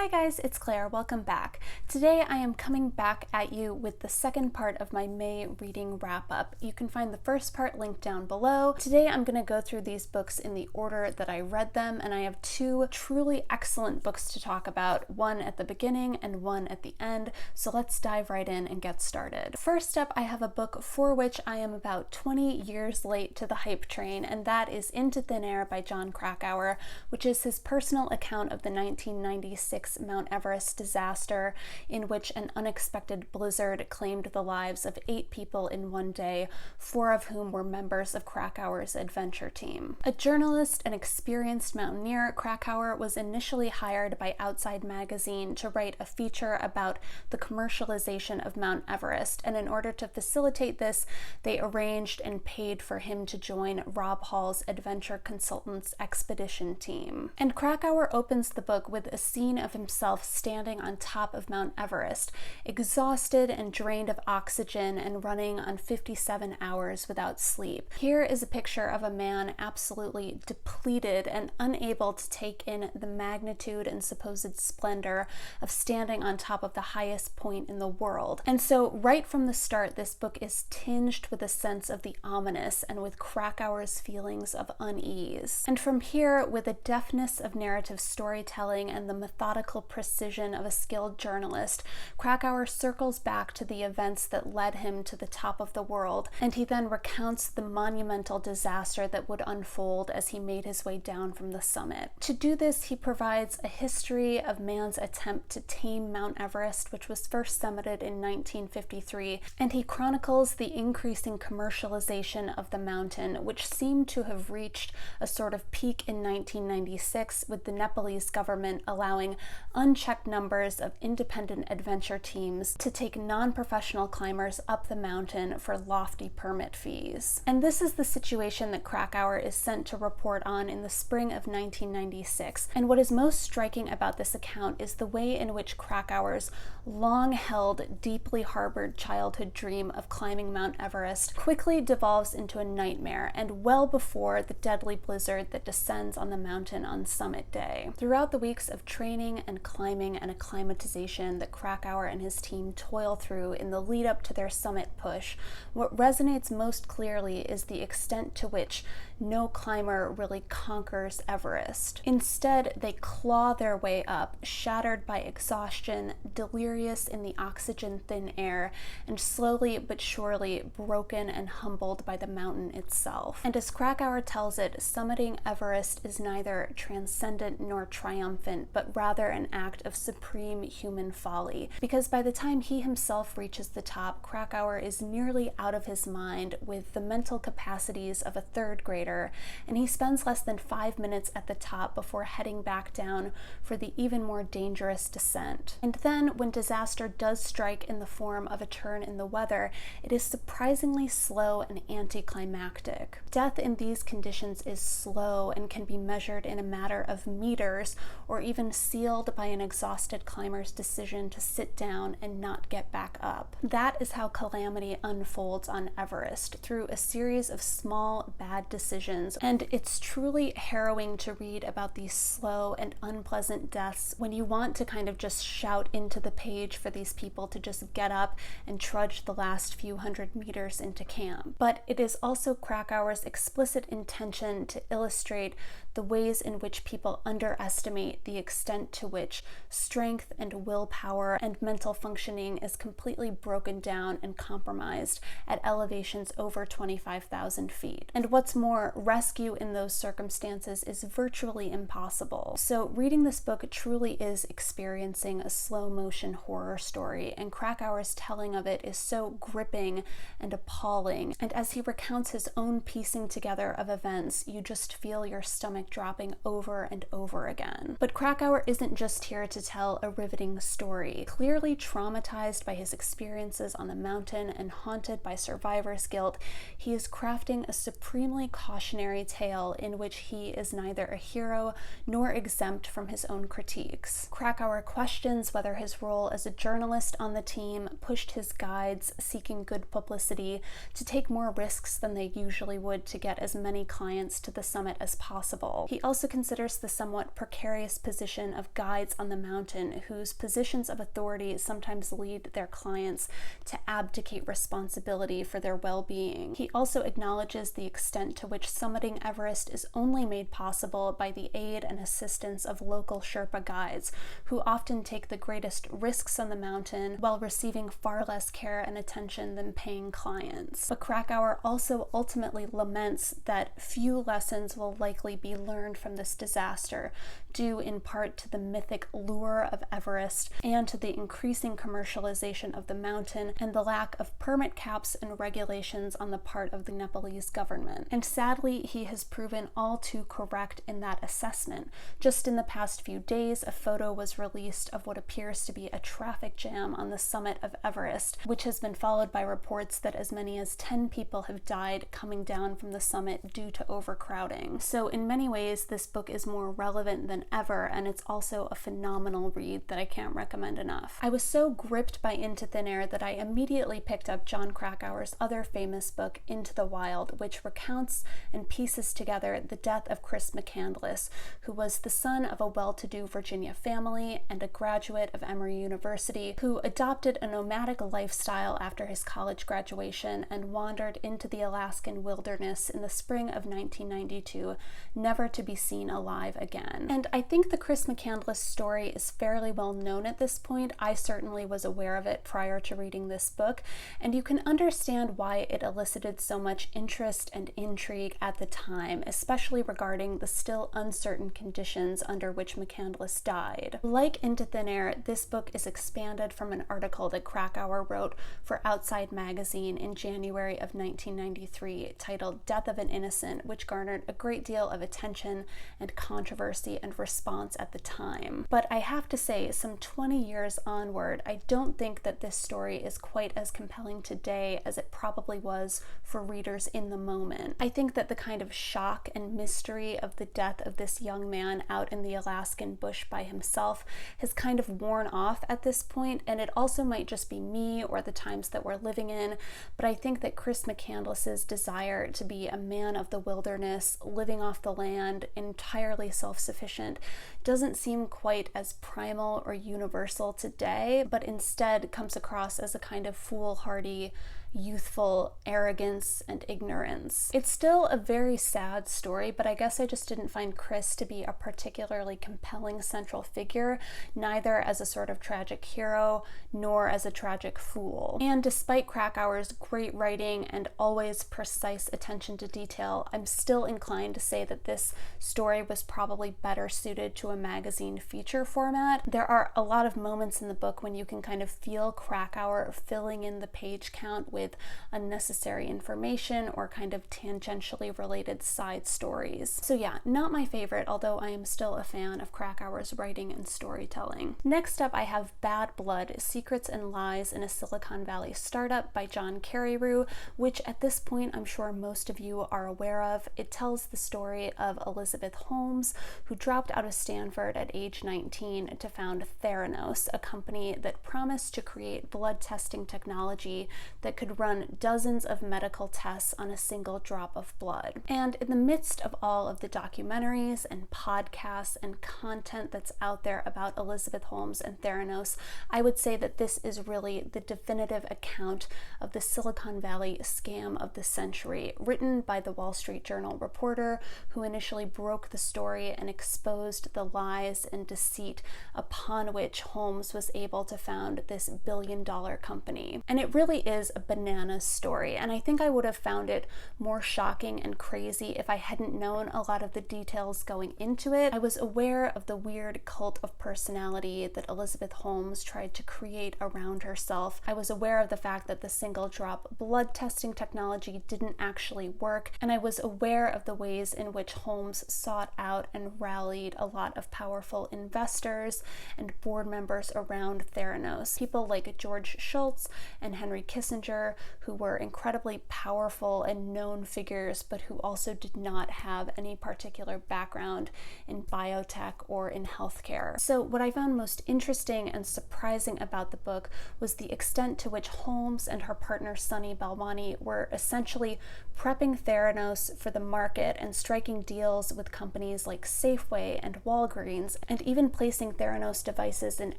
Hi guys, it's Claire. Welcome back. Today I am coming back at you with the second part of my May reading wrap-up. You can find the first part linked down below. Today I'm going to go through these books in the order that I read them, and I have two truly excellent books to talk about, one at the beginning and one at the end, so let's dive right in and get started. First up, I have a book for which I am about 20 years late to the hype train, and that is Into Thin Air by Jon Krakauer, which is his personal account of the 1996 Mount Everest disaster, in which an unexpected blizzard claimed the lives of 8 people in one day, 4 of whom were members of Krakauer's adventure team. A journalist and experienced mountaineer, Krakauer was initially hired by Outside Magazine to write a feature about the commercialization of Mount Everest, and in order to facilitate this, they arranged and paid for him to join Rob Hall's Adventure Consultants expedition team. And Krakauer opens the book with a scene of himself standing on top of Mount Everest, exhausted and drained of oxygen and running on 57 hours without sleep. Here is a picture of a man absolutely depleted and unable to take in the magnitude and supposed splendor of standing on top of the highest point in the world. And so right from the start, this book is tinged with a sense of the ominous and with Krakauer's feelings of unease. And from here, with the deftness of narrative storytelling and the methodical precision of a skilled journalist, Krakauer circles back to the events that led him to the top of the world, and he then recounts the monumental disaster that would unfold as he made his way down from the summit. To do this, he provides a history of man's attempt to tame Mount Everest, which was first summited in 1953, and he chronicles the increasing commercialization of the mountain, which seemed to have reached a sort of peak in 1996, with the Nepalese government allowing unchecked numbers of independent adventure teams to take non-professional climbers up the mountain for lofty permit fees. And this is the situation that Krakauer is sent to report on in the spring of 1996. And what is most striking about this account is the way in which Krakauer's long-held, deeply harbored childhood dream of climbing Mount Everest quickly devolves into a nightmare, and well before the deadly blizzard that descends on the mountain on summit day. Throughout the weeks of training and climbing and acclimatization that Krakauer and his team toil through in the lead up to their summit push, what resonates most clearly is the extent to which no climber really conquers Everest. Instead, they claw their way up, shattered by exhaustion, delirious in the oxygen-thin air, and slowly but surely broken and humbled by the mountain itself. And as Krakauer tells it, summiting Everest is neither transcendent nor triumphant, but rather an act of supreme human folly. Because by the time he himself reaches the top, Krakauer is nearly out of his mind with the mental capacities of a third grader, and he spends less than 5 minutes at the top before heading back down for the even more dangerous descent. And then, when disaster does strike in the form of a turn in the weather, it is surprisingly slow and anticlimactic. Death in these conditions is slow and can be measured in a matter of meters, or even sealed by an exhausted climber's decision to sit down and not get back up. That is how calamity unfolds on Everest, through a series of small, bad decisions, and it's truly harrowing to read about these slow and unpleasant deaths when you want to kind of just shout into the page for these people to just get up and trudge the last few hundred meters into camp. But it is also Krakauer's explicit intention to illustrate the ways in which people underestimate the extent to which strength and willpower and mental functioning is completely broken down and compromised at elevations over 25,000 feet. And what's more, rescue in those circumstances is virtually impossible. So reading this book truly is experiencing a slow-motion horror story, and Krakauer's telling of it is so gripping and appalling. And as he recounts his own piecing together of events, you just feel your stomach dropping over and over again. But Krakauer isn't just here to tell a riveting story. Clearly traumatized by his experiences on the mountain and haunted by survivor's guilt, he is crafting a supremely cautionary tale in which he is neither a hero nor exempt from his own critiques. Krakauer questions whether his role as a journalist on the team pushed his guides seeking good publicity to take more risks than they usually would to get as many clients to the summit as possible. level. He also considers the somewhat precarious position of guides on the mountain, whose positions of authority sometimes lead their clients to abdicate responsibility for their well-being. He also acknowledges the extent to which summiting Everest is only made possible by the aid and assistance of local Sherpa guides, who often take the greatest risks on the mountain while receiving far less care and attention than paying clients. But Krakauer also ultimately laments that few lessons will likely be learned from this disaster, due in part to the mythic lure of Everest and to the increasing commercialization of the mountain and the lack of permit caps and regulations on the part of the Nepalese government. And sadly, he has proven all too correct in that assessment. Just in the past few days, a photo was released of what appears to be a traffic jam on the summit of Everest, which has been followed by reports that as many as 10 people have died coming down from the summit due to overcrowding. So in many ways, this book is more relevant than ever, and it's also a phenomenal read that I can't recommend enough. I was so gripped by Into Thin Air that I immediately picked up Jon Krakauer's other famous book, Into the Wild, which recounts and pieces together the death of Chris McCandless, who was the son of a well-to-do Virginia family and a graduate of Emory University, who adopted a nomadic lifestyle after his college graduation and wandered into the Alaskan wilderness in the spring of 1992, never to be seen alive again. And I think the Chris McCandless story is fairly well known at this point. I certainly was aware of it prior to reading this book, and you can understand why it elicited so much interest and intrigue at the time, especially regarding the still uncertain conditions under which McCandless died. Like Into Thin Air, this book is expanded from an article that Krakauer wrote for Outside Magazine in January of 1993 titled Death of an Innocent, which garnered a great deal of attention and controversy and response at the time. But I have to say, some 20 years onward, I don't think that this story is quite as compelling today as it probably was for readers in the moment. I think that the kind of shock and mystery of the death of this young man out in the Alaskan bush by himself has kind of worn off at this point, and it also might just be me or the times that we're living in, but I think that Chris McCandless's desire to be a man of the wilderness, living off the land, entirely self-sufficient, doesn't seem quite as primal or universal today, but instead comes across as a kind of foolhardy, youthful arrogance and ignorance. It's still a very sad story, but I guess I just didn't find Chris to be a particularly compelling central figure, neither as a sort of tragic hero nor as a tragic fool. And despite Krakauer's great writing and always precise attention to detail, I'm still inclined to say that this story was probably better suited to a magazine feature format. There are a lot of moments in the book when you can kind of feel Krakauer filling in the page count with unnecessary information or kind of tangentially related side stories. So yeah, not my favorite, although I am still a fan of Krakauer's writing and storytelling. Next up, I have Bad Blood: Secrets and Lies in a Silicon Valley Startup by John Carreyrou, which at this point I'm sure most of you are aware of. It tells the story of Elizabeth Holmes, who dropped out of Stanford at age 19 to found Theranos, a company that promised to create blood testing technology that could run dozens of medical tests on a single drop of blood. And in the midst of all of the documentaries and podcasts and content that's out there about Elizabeth Holmes and Theranos, I would say that this is really the definitive account of the Silicon Valley scam of the century, written by the Wall Street Journal reporter who initially broke the story and exposed the lies and deceit upon which Holmes was able to found this billion-dollar company. And it really is a bananas story, and I think I would have found it more shocking and crazy if I hadn't known a lot of the details going into it. I was aware of the weird cult of personality that Elizabeth Holmes tried to create around herself. I was aware of the fact that the single drop blood testing technology didn't actually work, and I was aware of the ways in which Holmes sought out and rallied a lot of powerful investors and board members around Theranos, people like George Shultz and Henry Kissinger, together who were incredibly powerful and known figures, but who also did not have any particular background in biotech or in healthcare. So what I found most interesting and surprising about the book was the extent to which Holmes and her partner Sunny Balwani were essentially prepping Theranos for the market and striking deals with companies like Safeway and Walgreens, and even placing Theranos devices in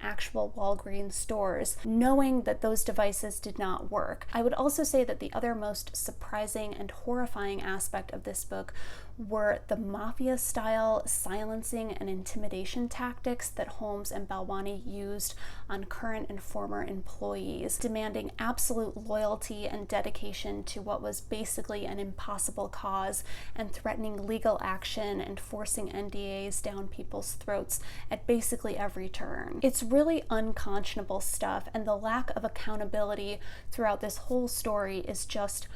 actual Walgreens stores, knowing that those devices did not work. I would also say that the other most surprising and horrifying aspect of this book were the mafia-style silencing and intimidation tactics that Holmes and Balwani used on current and former employees, demanding absolute loyalty and dedication to what was basically an impossible cause, and threatening legal action and forcing NDAs down people's throats at basically every turn. It's really unconscionable stuff, and the lack of accountability throughout this whole story is just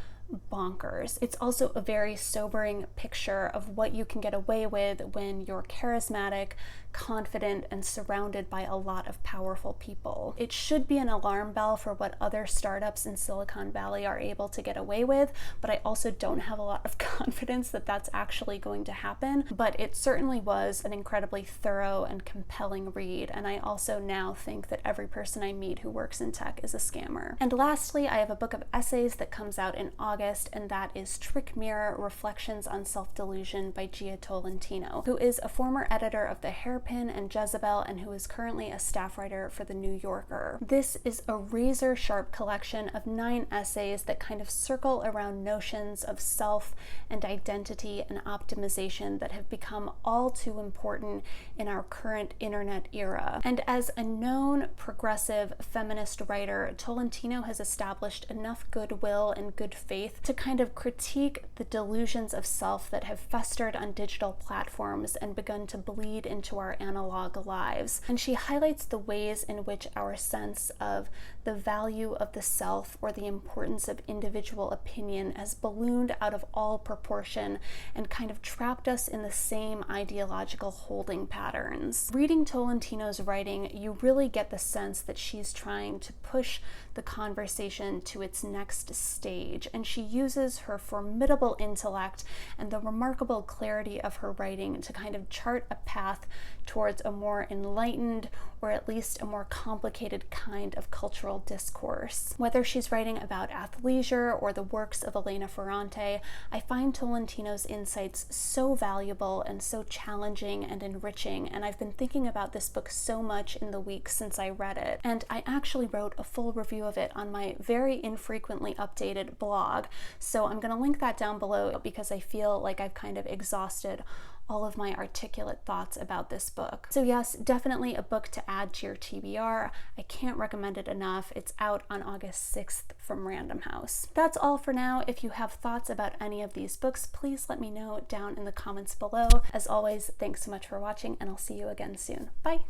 bonkers. It's also a very sobering picture of what you can get away with when you're charismatic, confident, and surrounded by a lot of powerful people. It should be an alarm bell for what other startups in Silicon Valley are able to get away with, but I also don't have a lot of confidence that that's actually going to happen. But it certainly was an incredibly thorough and compelling read, and I also now think that every person I meet who works in tech is a scammer. And lastly, I have a book of essays that comes out in August, and that is Trick Mirror: Reflections on Self-Delusion by Gia Tolentino, who is a former editor of the Hairpin and Jezebel, and who is currently a staff writer for The New Yorker. This is a razor-sharp collection of 9 essays that kind of circle around notions of self and identity and optimization that have become all too important in our current internet era. And as a known progressive feminist writer, Tolentino has established enough goodwill and good faith to kind of critique the delusions of self that have festered on digital platforms and begun to bleed into our analog lives. And she highlights the ways in which our sense of the value of the self or the importance of individual opinion has ballooned out of all proportion and kind of trapped us in the same ideological holding patterns. Reading Tolentino's writing, you really get the sense that she's trying to push the conversation to its next stage, and she uses her formidable intellect and the remarkable clarity of her writing to kind of chart a path towards a more enlightened, or at least a more complicated kind of cultural discourse. Whether she's writing about athleisure or the works of Elena Ferrante, I find Tolentino's insights so valuable and so challenging and enriching, and I've been thinking about this book so much in the weeks since I read it. And I actually wrote a full review of it on my very infrequently updated blog, so I'm going to link that down below because I feel like I've kind of exhausted all of my articulate thoughts about this book. So yes, definitely a book to add to your TBR. I can't recommend it enough. It's out on August 6th from Random House. That's all for now. If you have thoughts about any of these books, please let me know down in the comments below. As always, thanks so much for watching, and I'll see you again soon. Bye!